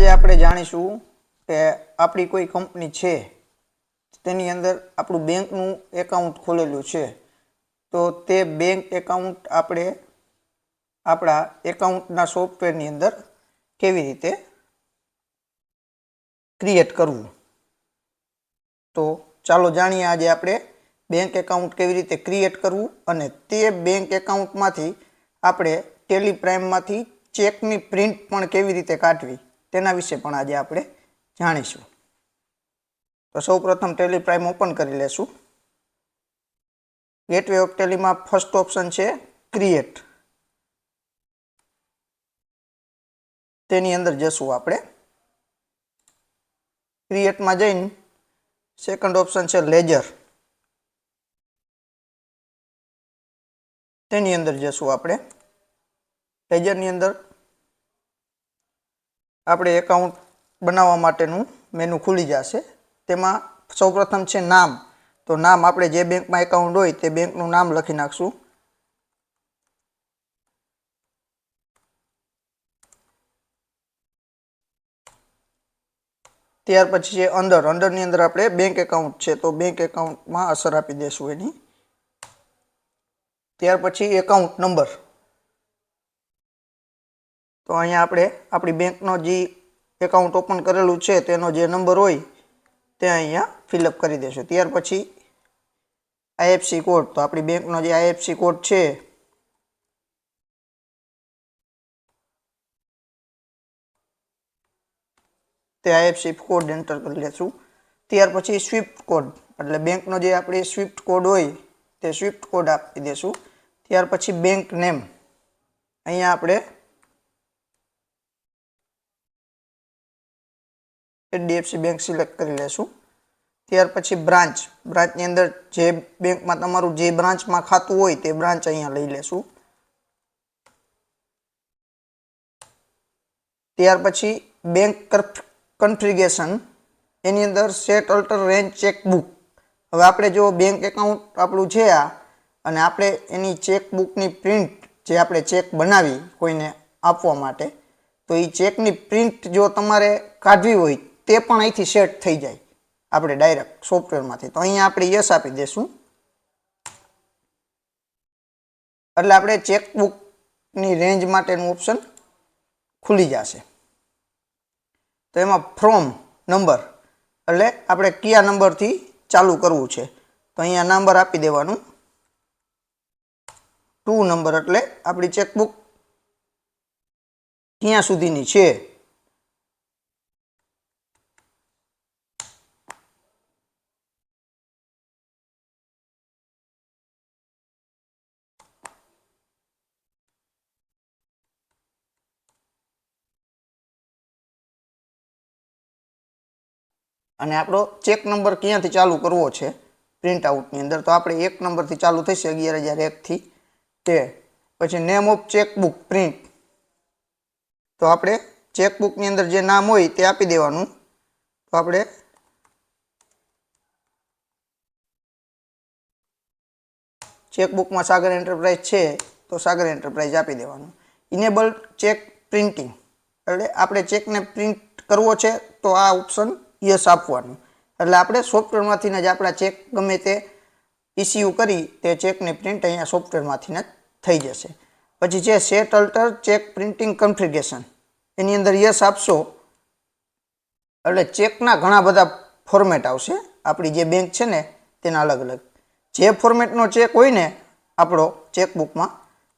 આજે આપણે જાણીશું કે આપણી કોઈ કંપની છે તેની અંદર આપણું બેંકનું એકાઉન્ટ ખોલેલું છે તો તે બેંક એકાઉન્ટ આપણે આપણા એકાઉન્ટના સોફ્ટવેરની અંદર કેવી રીતે ક્રિએટ કરવું। તો ચાલો જાણીએ આજે આપણે બેંક એકાઉન્ટ કેવી રીતે ક્રિએટ કરવું અને તે બેંક એકાઉન્ટમાંથી આપણે ટેલી પ્રાઇમમાંથી ચેકની પ્રિન્ટ પણ કેવી રીતે કાઢવી તેના વિશે પણ આજે આપણે જાણીશું। તો સૌપ્રથમ ટેલી પ્રાઇમ ઓપન કરી લેશું। ગેટવે ઓફ ટેલીમાં ફર્સ્ટ ઓપ્શન છે ક્રિએટ, તેની અંદર જશું આપણે। ક્રિએટમાં જઈને સેકન્ડ ઓપ્શન છે લેજર, તેની અંદર જશું આપણે। લેજરની અંદર આપણે એકાઉન્ટ બનાવવા માટેનું મેનુ ખુલી જશે। તેમાં સૌપ્રથમ છે નામ, તો નામ આપણે જે બેંકમાં એકાઉન્ટ હોય તે બેંકનું નામ લખી નાખશું। ત્યાર પછી છે અંડરની અંદર આપણે બેંક એકાઉન્ટ છે તો બેંક એકાઉન્ટમાં અસર આપી દેશું એની। ત્યાર પછી એકાઉન્ટ નંબર, તો અહીંયા આપણે આપણી બેંકનો જે એકાઉન્ટ ઓપન કરેલું છે તેનો જે નંબર હોય તે અહીંયા ફિલઅપ કરી દેશું। ત્યાર પછી આઈએફસી કોડ, તો આપણી બેંકનો જે આઈએફસી કોડ છે તે આઈએફસી કોડ એન્ટર કરી લેશું। ત્યાર પછી સ્વિફ્ટ કોડ, એટલે બેંકનો જે આપણી સ્વિફ્ટ કોડ હોય તે સ્વિફ્ટ કોડ આપી દેશું। ત્યાર પછી બેંક નેમ, અહીંયા આપણે એચડીએફસી બેંક સિલેક્ટ કરી લેશું। ત્યાર પછી બ્રાન્ચની અંદર જે બેંકમાં તમારું જે બ્રાન્ચમાં ખાતું હોય તે બ્રાન્ચ અહીંયા લઈ લેશું। ત્યાર પછી બેંક કન્ફિગરેશન, એની અંદર સેટ અલ્ટર રેન્જ ચેકબુક, હવે આપણે જો બેંક એકાઉન્ટ આપણું છે આ અને આપણે એની ચેકબુકની પ્રિન્ટ જે આપણે ચેક બનાવી કોઈને આપવા માટે, તો એ ચેકની પ્રિન્ટ જો તમારે કાઢવી હોય તે પણ અહીંથી સેટ થઈ જાય આપણે ડાયરેક્ટ સોફ્ટવેરમાંથી। તો અહીંયા આપણે યસ આપી દેશું, એટલે આપણે ચેકબુકની રેન્જ માટેનું ઓપ્શન ખુલી જશે। તો એમાં ફ્રોમ નંબર, એટલે આપણે કયા નંબરથી ચાલુ કરવું છે, તો અહીંયા નંબર આપી દેવાનું 2 નંબર, એટલે આપણી ચેકબુક ક્યાં સુધીની છે અને આપણો ચેક નંબર ક્યાંથી ચાલુ કરવો છે પ્રિન્ટ આઉટની અંદર, તો આપણે 1 નંબરથી ચાલુ થશે 11,001 થી તે। પછી નેમ ઓફ ચેકબુક પ્રિન્ટ, તો આપણે ચેકબુકની અંદર જે નામ હોય તે આપી દેવાનું। તો આપણે ચેકબુકમાં સાગર એન્ટરપ્રાઇઝ છે તો સાગર એન્ટરપ્રાઇઝ આપી દેવાનું। ઇનેબલ ચેક પ્રિન્ટિંગ, એટલે આપણે ચેકને પ્રિન્ટ કરવો છે તો આ ઓપ્શન યસ આપવાનું, એટલે આપણે સોફ્ટવેરમાંથી જ આપણા ચેક ગમે તે ઇસ્યુ કરી તે ચેકની પ્રિન્ટ અહીંયા સોફ્ટવેરમાંથી જ થઈ જશે। પછી છે set alter check printing configuration, એની અંદર યસ આપશો એટલે ચેકના ઘણા બધા ફોર્મેટ આવશે આપણી જે બેંક છે ને તેના અલગ અલગ। જે ફોર્મેટનો ચેક હોય ને આપણો ચેકબુકમાં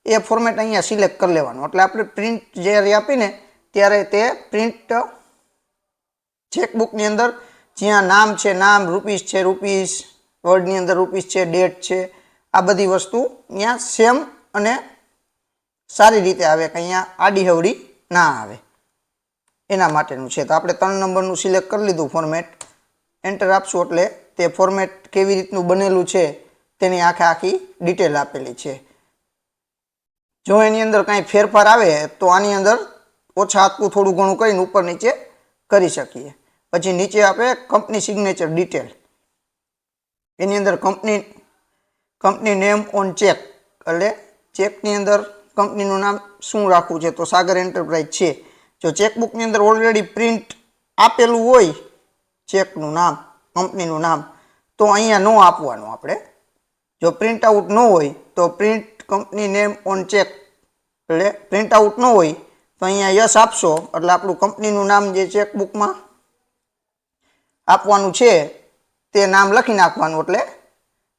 એ ફોર્મેટ અહીંયા સિલેક્ટ કરી લેવાનું, એટલે આપણે પ્રિન્ટ જ્યારે આપીને ત્યારે તે પ્રિન્ટ ચેકબુકની અંદર જ્યાં નામ છે નામ, રૂપીસ છે રૂપીસ, વર્ડની અંદર રૂપીસ છે, ડેટ છે, આ બધી વસ્તુ અહીંયા સેમ અને સારી રીતે આવે કે અહીંયા આડી હવડી ના આવે એના માટેનું છે। તો આપણે 3 નંબરનું સિલેક્ટ કરી લીધું ફોર્મેટ, એન્ટર આપશું એટલે તે ફોર્મેટ કેવી રીતનું બનેલું છે તેની આખી ડિટેલ આપેલી છે। જો એની અંદર કાંઈ ફેરફાર આવે તો આની અંદર ઓછા હાથવું થોડું ઘણું કરીને ઉપર નીચે કરી શકીએ। પછી નીચે આપણે કંપની સિગ્નેચર ડિટેલ, એની અંદર કંપની નેમ ઓન ચેક, એટલે ચેકની અંદર કંપનીનું નામ શું રાખવું છે તો સાગર એન્ટરપ્રાઇઝ છે, જો જો ચેકબુકની અંદર ઓલરેડી પ્રિન્ટ આપેલું હોય ચેકનું નામ, કંપનીનું નામ, તો અહીંયા ન આપવાનું આપણે. જો પ્રિન્ટ આઉટ ન હોય તો print company name on check, એટલે પ્રિન્ટ આઉટ ન હોય તો અહીંયા યસ આપશો એટલે આપણું કંપનીનું નામ જે ચેકબુકમાં આપવાનું છે તે નામ લખી નાખવાનું, એટલે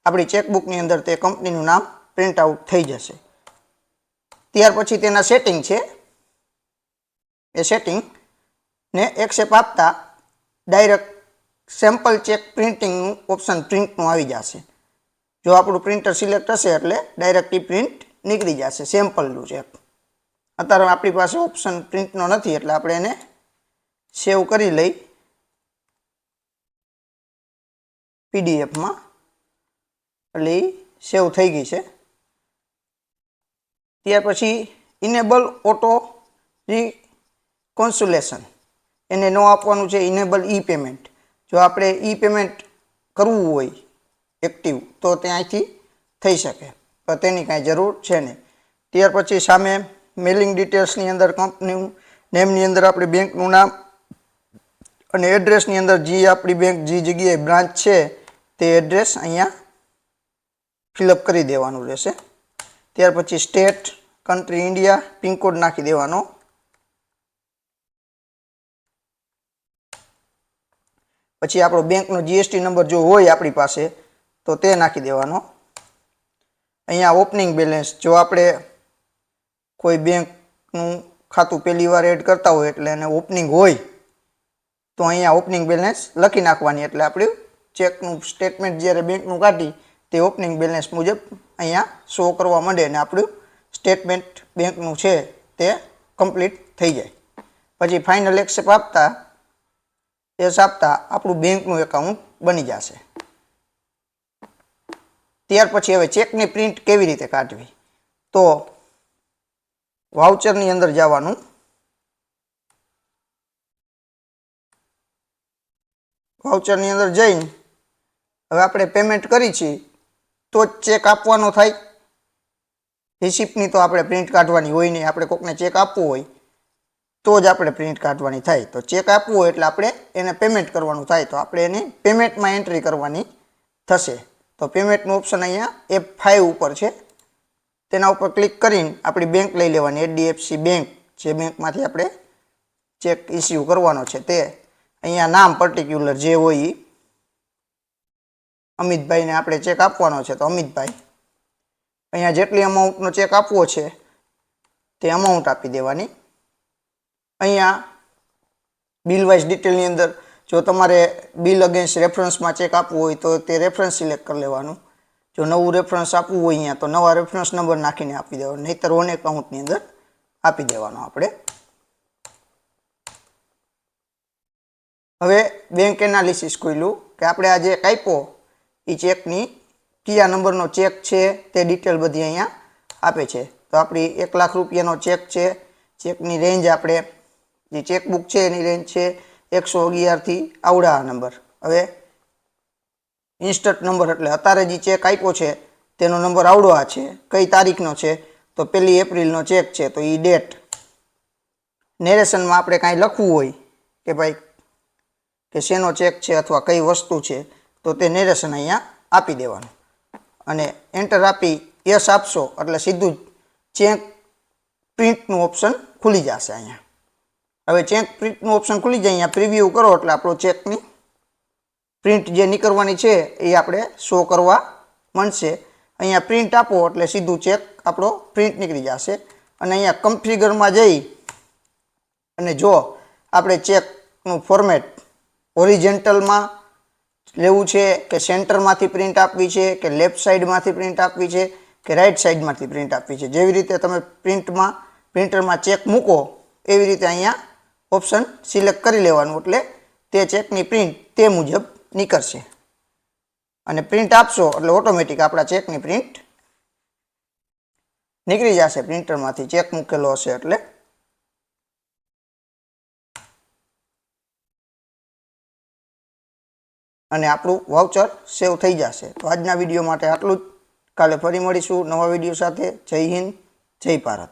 આપણી ચેકબુકની અંદર તે કંપનીનું નામ પ્રિન્ટ આઉટ થઈ જશે. ત્યાર પછી તેના સેટિંગ છે, એ સેટિંગ ને એક્સેપ્ટ આપતા ડાયરેક્ટ સેમ્પલ ચેક પ્રિન્ટિંગનું ઓપ્શન પ્રિન્ટનું આવી જશે. જો આપણું પ્રિન્ટર સિલેક્ટ હશે એટલે ડાયરેક્ટ એ પ્રિન્ટ નીકળી જશે સેમ્પલનું ચેક. અત્યારે આપણી પાસે ઓપ્શન પ્રિન્ટનો નથી એટલે આપણે એને સેવ કરી લઈ પીડીએફમાં, એટલે એ સેવ થઈ ગઈ છે. ત્યાર પછી ઇનેબલ ઓટો રિકોન્સિલેશન એને ન આપવાનું છે. ઇનેબલ ઈ પેમેન્ટ, જો આપણે ઈ પેમેન્ટ કરવું હોય એક્ટિવ તો ત્યાંથી થઈ શકે, પણ તેની કાંઈ જરૂર છે નહીં. ત્યાર પછી સામે મેલિંગ ડિટેલ્સની અંદર કંપનીનું નેમની અંદર આપણી બેંકનું નામ અને એડ્રેસની અંદર જે આપણી બેંક જે જગ્યાએ બ્રાન્ચ છે તે એડ્રેસ અહીંયા ફિલઅપ કરી દેવાનું રહેશે. ત્યાર પછી સ્ટેટ, કન્ટ્રી ઇન્ડિયા, પિનકોડ નાખી દેવાનો. પછી આપણો બેંકનો જીએસટી નંબર જો હોય આપણી પાસે તો તે નાખી દેવાનો. અહીંયા ઓપનિંગ બેલેન્સ, જો આપણે કોઈ બેંકનું ખાતું પહેલી વાર એડ કરતા હોય એટલે એને ઓપનિંગ હોય તો અહીંયા ઓપનિંગ બેલેન્સ લખી નાખવાની, એટલે આપણું ચેકનું સ્ટેટમેન્ટ જ્યારે બેંકનું કાઢી તે ઓપનિંગ બેલેન્સ મુજબ અહીંયા શો કરવા માંડે અને આપણું સ્ટેટમેન્ટ બેંકનું છે તે કમ્પ્લીટ થઈ જાય. પછી ફાઇનલ એક્સેપ્ટ આપતા આપણું બેંકનું એકાઉન્ટ બની જશે. ત્યાર પછી હવે ચેકની પ્રિન્ટ કેવી રીતે કાઢવી, તો વાઉચરની અંદર જવાનું. વાઉચરની અંદર જઈને હવે આપણે પેમેન્ટ કરી છીએ તો જ ચેક આપવાનો થાય. રિસિપ્ટની તો આપણે પ્રિન્ટ કાઢવાની હોય નહીં, આપણે કોકને ચેક આપવું હોય તો જ આપણે પ્રિન્ટ કાઢવાની થાય. તો ચેક આપવું હોય એટલે આપણે એને પેમેન્ટ કરવાનું થાય, તો આપણે એને પેમેન્ટમાં એન્ટ્રી કરવાની થશે. તો પેમેન્ટનું ઓપ્શન અહીંયા F5 ઉપર છે, તેના ઉપર ક્લિક કરીને આપણી બેંક લઈ લેવાની, એચડીએફસી બેંક, જે બેંકમાંથી આપણે ચેક ઇસ્યુ કરવાનો છે તે. અહીંયા નામ પર્ટિક્યુલર જે હોય એ, અમિતભાઈને આપણે ચેક આપવાનો છે તો અમિતભાઈ. અહીંયા જેટલી અમાઉન્ટનો ચેક આપવો છે તે અમાઉન્ટ આપી દેવાની. અહીંયા બિલ વાઇઝ ડિટેલની અંદર જો તમારે બિલ અગેન્સ્ટ રેફરન્સમાં ચેક આપવું હોય તો તે રેફરન્સ સિલેક્ટ કરી લેવાનું. જો નવું રેફરન્સ આપવું હોય અહીંયા તો નવા રેફરન્સ નંબર નાખીને આપી દેવાનો, નહીંતર ઓન એકાઉન્ટની અંદર આપી દેવાનો આપણે. હવે બેંક એનાલિસિસ ખોલ્યું કે આપણે આ ચેક આપ્યો એ ચેકની કયા નંબરનો ચેક છે તે ડિટેલ બધી અહીંયા આપે છે. તો આપણી 1 લાખ રૂપિયાનો ચેક છે, ચેકની રેન્જ આપણે જે ચેકબુક છે એની રેન્જ છે 111 થી આવડા નંબર. હવે ઇન્સ્ટન્ટ નંબર એટલે અત્યારે જે ચેક આપ્યો છે તેનો નંબર આવડો આ છે. કઈ તારીખનો છે તો 1 એપ્રિલનો ચેક છે, તો એ ડેટ. નેરેશનમાં આપણે કાંઈ લખવું હોય કે ભાઈ કે શેનો ચેક છે અથવા કઈ વસ્તુ છે તો તે નેરેશન અહીંયા આપી દેવાનું અને એન્ટર આપી યસ આપશો એટલે સીધું ચેક પ્રિન્ટનું ઓપ્શન ખુલી જશે અહીંયા. હવે ચેક પ્રિન્ટનું ઓપ્શન ખુલી જાય, અહીંયા પ્રિવ્યૂ કરો એટલે આપણો ચેકની પ્રિન્ટ જે નીકળવાની છે એ આપણે શો કરવા મળશે. અહીંયા પ્રિન્ટ આપો એટલે સીધું ચેક આપણો પ્રિન્ટ નીકળી જશે. અને અહીંયા કન્ફિગરમાં જઈ અને જો આપણે ચેકનું ફોર્મેટ ઓરિજેન્ટલમાં લેવું છે કે સેન્ટરમાંથી પ્રિન્ટ આપવી છે કે લેફ્ટ સાઈડમાંથી પ્રિન્ટ આપવી છે કે રાઈટ સાઈડમાંથી પ્રિન્ટ આપવી છે, જેવી રીતે તમે પ્રિન્ટરમાં ચેક મૂકો એવી રીતે અહીંયા ઓપ્શન સિલેક્ટ કરી લેવાનું, એટલે તે ચેકની પ્રિન્ટ તે મુજબ નીકળશે. અને પ્રિન્ટ આપશો એટલે ઓટોમેટિક આપણા ચેકની પ્રિન્ટ નીકળી જશે પ્રિન્ટરમાંથી, ચેક મૂકેલો હશે એટલે. અને આપણું વાઉચર સેવ થઈ જશે. તો આજના વિડીયો માટે આટલું જ. કાલે ફરી મળીશું નવા વિડીયો સાથે. જય હિન્દ, જય ભારત.